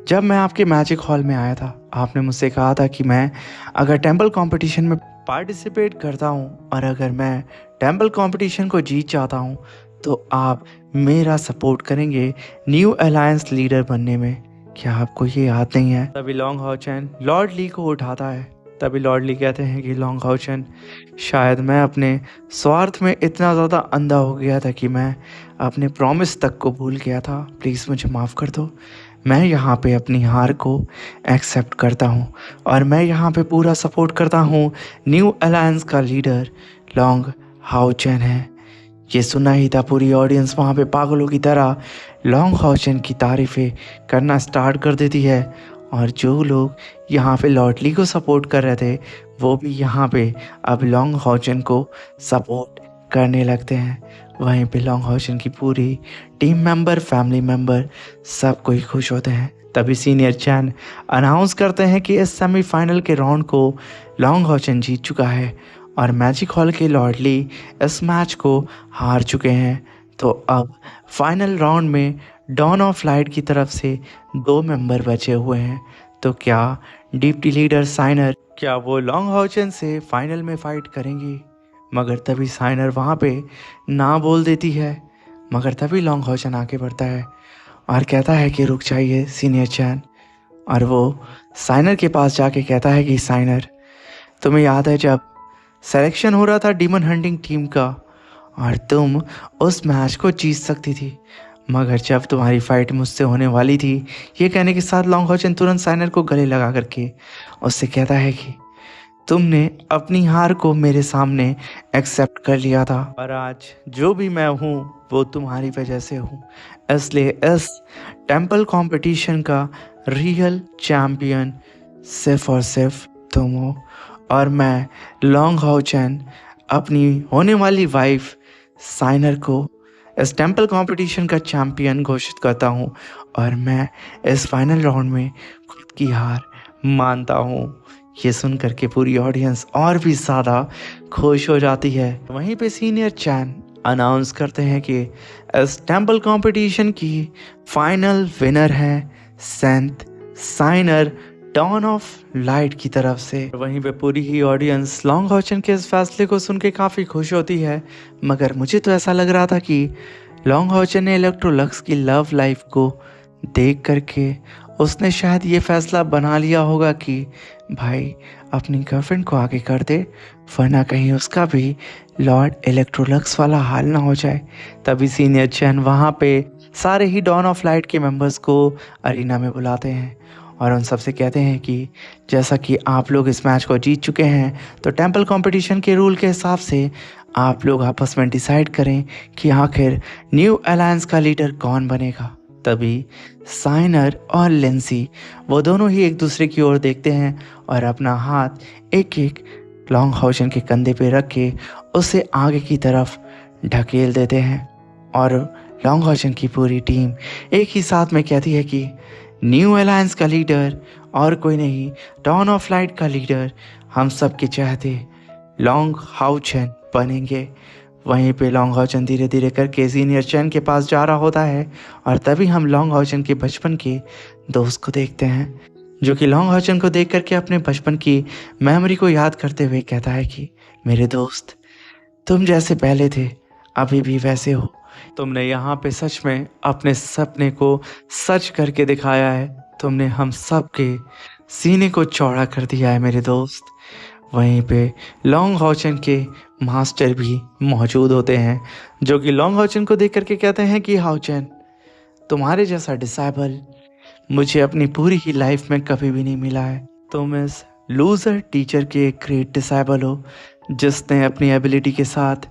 जब मैं आपके मैजिक हॉल में आया था। आपने मुझसे कहा था कि मैं अगर टेंपल कंपटीशन में पार्टिसिपेट करता हूँ और अगर मैं टेंपल कंपटीशन को जीत जाता हूँ तो आप मेरा सपोर्ट करेंगे न्यू अलायंस लीडर बनने में। क्या आपको ये याद नहीं है? तभी लॉन्ग होचन लॉर्ड ली को उठाता है। तभी लॉर्ड ली कहते हैं कि लॉन्ग होचन, शायद मैं अपने स्वार्थ में इतना ज़्यादा अंधा हो गया था कि मैं अपने प्रॉमिस तक को भूल गया था। प्लीज़ मुझे माफ़ कर दो। मैं यहाँ पे अपनी हार को एक्सेप्ट करता हूँ और मैं यहाँ पे पूरा सपोर्ट करता हूँ न्यू अलायंस का लीडर लॉन्ग हाओचन है। ये सुना ही था पूरी ऑडियंस वहाँ पे पागलों की तरह लॉन्ग हाओचन की तारीफ़ें करना स्टार्ट कर देती है। और जो लोग यहाँ पे लॉर्डली को सपोर्ट कर रहे थे वो भी यहाँ पे अब लॉन्ग हाओचन को सपोर्ट करने लगते हैं। वहीं पे लॉन्ग हाओचन की पूरी टीम मेंबर, फैमिली मेंबर सब कोई खुश होते हैं। तभी सीनियर चैन अनाउंस करते हैं कि इस सेमीफाइनल के राउंड को लॉन्ग हाओचन जीत चुका है और मैजिक हॉल के लॉर्डली इस मैच को हार चुके हैं। तो अब फाइनल राउंड में डॉन ऑफ लाइट की तरफ से 2 मेंबर बचे हुए हैं। तो क्या डिप्टी लीडर साइनर, क्या वो लॉन्ग हाओचन से फाइनल में फाइट करेंगी? मगर तभी साइनर वहाँ पे ना बोल देती है। मगर तभी लॉन्ग हाओचन आगे बढ़ता है और कहता है कि रुक जाइए सीनियर चैन। और वो साइनर के पास जाके कहता है कि साइनर, तुम्हें याद है जब सिलेक्शन हो रहा था डीमन हंटिंग टीम का और तुम उस मैच को जीत सकती थी, मगर जब तुम्हारी फाइट मुझसे होने वाली थी, ये कहने के साथ लॉन्ग हाओचन तुरंत साइनर को गले लगा करके उससे कहता है कि तुमने अपनी हार को मेरे सामने एक्सेप्ट कर लिया था और आज जो भी मैं हूँ वो तुम्हारी वजह से हूँ। इसलिए इस टेंपल कंपटीशन का रियल चैम्पियन सिर्फ और सिर्फ तुम हो। और मैं लॉन्ग हाओचन अपनी होने वाली वाइफ साइनर को इस टेंपल कंपटीशन का चैम्पियन घोषित करता हूँ और मैं इस फाइनल राउंड में खुद की हार मानता हूँ। ये सुन करके पूरी ऑडियंस और भी ज़्यादा खुश हो जाती है। वहीं पे सीनियर चैन अनाउंस करते हैं कि इस टेंपल कंपटीशन की फाइनल विनर है saint signer dawn of light की तरफ से। वहीं पे पूरी ही ऑडियंस लॉन्ग हाओचन के इस फैसले को सुन के काफ़ी खुश होती है। मगर मुझे तो ऐसा लग रहा था कि लॉन्ग हाओचन ने इलेक्ट्रोलक्स की लव लाइफ को देख करके उसने शायद ये फैसला बना लिया होगा कि भाई अपनी गर्लफ्रेंड को आगे कर दे, वरना कहीं उसका भी लॉर्ड इलेक्ट्रोलक्स वाला हाल ना हो जाए। तभी सीनियर चैन वहाँ पे सारे ही डॉन ऑफ लाइट के मेंबर्स को अरीना में बुलाते हैं और उन सबसे कहते हैं कि जैसा कि आप लोग इस मैच को जीत चुके हैं, तो टेंपल कंपटीशन के रूल के हिसाब से आप लोग आपस में डिसाइड करें कि आखिर न्यू अलायंस का लीडर कौन बनेगा। तभी साइनर और लेंसी वो दोनों ही एक दूसरे की ओर देखते हैं और अपना हाथ एक एक लॉन्ग हाउचन के कंधे पे रख के उसे आगे की तरफ ढकेल देते हैं और लॉन्ग हाउचन की पूरी टीम एक ही साथ में कहती है कि न्यू अलायंस का लीडर और कोई नहीं, डॉन ऑफ लाइट का लीडर हम सब के चाहते लॉन्ग हाउचन बनेंगे। वहीं पे लॉन्ग हाउचन धीरे धीरे करके सीनियर चैन के पास जा रहा होता है और तभी हम लॉन्ग हाउचन के बचपन के दोस्त को देखते हैं, जो कि लॉन्ग हाउचन को देख करके अपने बचपन की मेमोरी को याद करते हुए कहता है कि मेरे दोस्त, तुम जैसे पहले थे अभी भी वैसे हो। तुमने यहाँ पे सच में अपने सपने को सच करके दिखाया है। तुमने हम सब के सीने को चौड़ा कर दिया है मेरे दोस्त। वहीं पे लॉन्ग हाउचन के मास्टर भी मौजूद होते हैं, जो कि लॉन्ग हाउचन को देख करके कहते हैं कि हाउचन, तुम्हारे जैसा डिसाइबल मुझे अपनी पूरी ही लाइफ में कभी भी नहीं मिला है। तुम इस लूज़र टीचर के एक ग्रेट डिसाइबल हो, जिसने अपनी एबिलिटी के साथ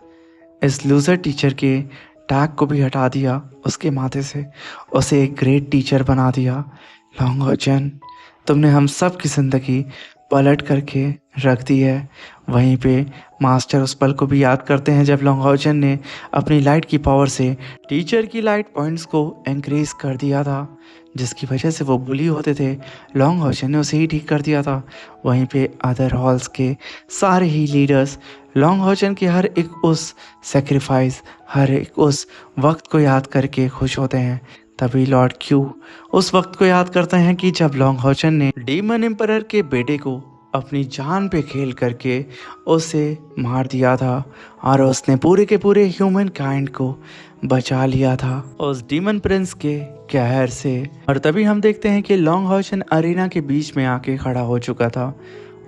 इस लूज़र टीचर के टैग को भी हटा दिया उसके माथे से, उसे एक ग्रेट टीचर बना दिया। लॉन्ग हाउचन, तुमने हम सब की ज़िंदगी पलट करके रख दी है। वहीं पे मास्टर उस पल को भी याद करते हैं जब लॉन्ग हाउचन ने अपनी लाइट की पावर से टीचर की लाइट पॉइंट्स को इंक्रीज कर दिया था, जिसकी वजह से वो बुली होते थे। लॉन्ग हाउचन ने उसे ही ठीक कर दिया था। वहीं पे अदर हॉल्स के सारे ही लीडर्स लॉन्ग हाउचन के हर एक उस सेक्रीफाइस, हर एक उस वक्त को याद करके खुश होते हैं। तभी लॉर्ड क्यू उस वक्त को याद करते हैं कि जब लॉन्ग हाउचन ने डीमन एम्परर के बेटे को अपनी जान पे खेल करके उसे मार दिया था और उसने पूरे के पूरे ह्यूमन काइंड को बचा लिया था उस डीमन प्रिंस के कहर से। और तभी हम देखते हैं कि लॉन्ग हाउचन अरीना के बीच में आके खड़ा हो चुका था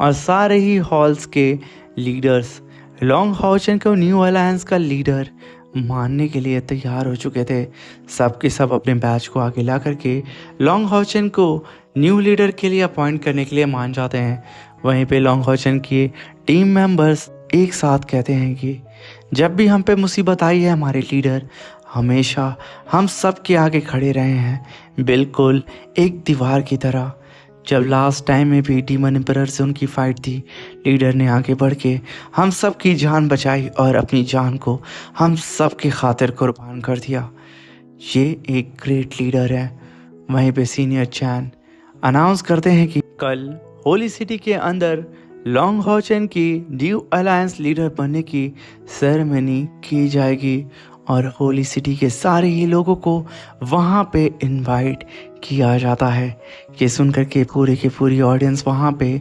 और सारे ही हॉल्स के लीडर्स लॉन्ग हाउचन को न्यू अलायंस का लीडर मानने के लिए तैयार हो चुके थे। सब के सब अपने बैच को आगे ला करके लॉन्ग हाउचन को न्यू लीडर के लिए अपॉइंट करने के लिए मान जाते हैं। वहीं पे लॉन्ग हाउचन की टीम मेंबर्स एक साथ कहते हैं कि जब भी हम पे मुसीबत आई है हमारे लीडर हमेशा हम सब के आगे खड़े रहे हैं, बिल्कुल एक दीवार की तरह। जब लास्ट टाइम में भी डीमन एम्परर से उनकी फाइट थी, लीडर ने आगे बढ़ के हम सब की जान बचाई और अपनी जान को हम सब की खातिर कुर्बान कर दिया। ये एक ग्रेट लीडर है। वहीं पे सीनियर चैन अनाउंस करते हैं कि कल होली सिटी के अंदर लॉन्ग हाउचन की न्यू अलायंस लीडर बनने की सेरेमनी की जाएगी और होली सिटी के सारे ही लोगों को वहाँ पे इनवाइट किया जाता है। ये सुनकर के पूरे की पूरी ऑडियंस वहाँ पे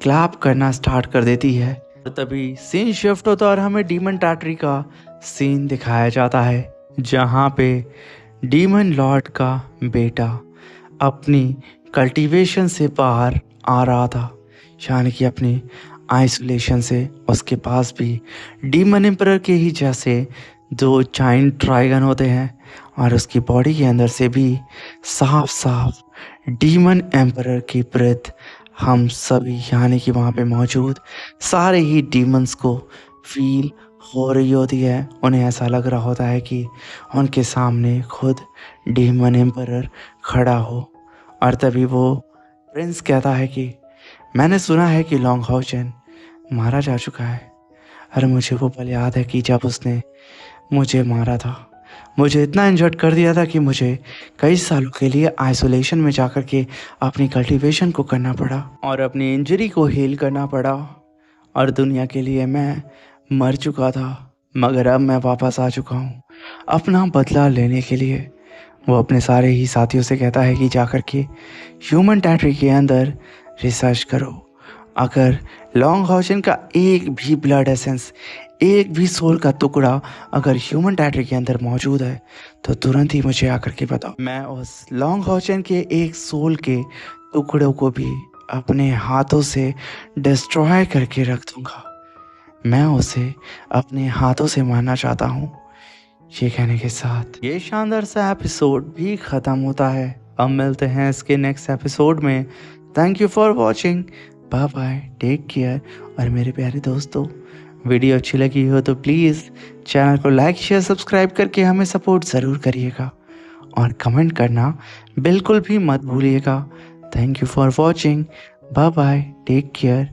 क्लैप करना स्टार्ट कर देती है। और तभी सीन शिफ्ट होता है और हमें डीमन टैट्री का सीन दिखाया जाता है, जहाँ पे डीमन लॉर्ड का बेटा अपनी कल्टीवेशन से बाहर आ रहा था, यानी कि अपनी आइसोलेशन से। उसके पास भी डीमन एम्परर के ही जैसे दो जाइंट ड्रैगन होते हैं और उसकी बॉडी के अंदर से भी साफ साफ डीमन एम्परर की ब्रेथ हम सभी यानी कि वहाँ पे मौजूद सारे ही डीमंस को फील हो रही होती है। उन्हें ऐसा लग रहा होता है कि उनके सामने खुद डीमन एम्परर खड़ा हो। और तभी वो प्रिंस कहता है कि मैंने सुना है कि लॉन्ग हाउचन मारा जा चुका है। अरे मुझे वो पल याद है कि जब उसने मुझे मारा था, मुझे इतना इंजर्ड कर दिया था कि मुझे कई सालों के लिए आइसोलेशन में जाकर के अपनी कल्टीवेशन को करना पड़ा और अपनी इंजरी को हील करना पड़ा। और दुनिया के लिए मैं मर चुका था, मगर अब मैं वापस आ चुका हूँ अपना बदला लेने के लिए। वो अपने सारे ही साथियों से कहता है कि जाकर के ह्यूमन टैट्री के अंदर रिसर्च करो, अगर लॉन्ग हॉशन का एक भी ब्लड एसेंस, एक भी सोल का टुकड़ा अगर ह्यूमन टैटरी के अंदर मौजूद है तो तुरंत ही मुझे आकर के बताओ। मैं उस लॉन्ग हॉशन के एक सोल के टुकड़ों को भी अपने हाथों से डिस्ट्रॉय करके रख दूंगा। मैं उसे अपने हाथों से मारना चाहता हूँ। ये कहने के साथ ये शानदार सा एपिसोड भी ख़त्म होता है। अब मिलते हैं इसके नेक्स्ट एपिसोड में। Thank you for watching, bye bye, take care. और मेरे प्यारे दोस्तों, वीडियो अच्छी लगी हो तो प्लीज़ चैनल को लाइक शेयर सब्सक्राइब करके हमें सपोर्ट ज़रूर करिएगा और कमेंट करना बिल्कुल भी मत भूलिएगा। Thank you for watching, bye bye, take care.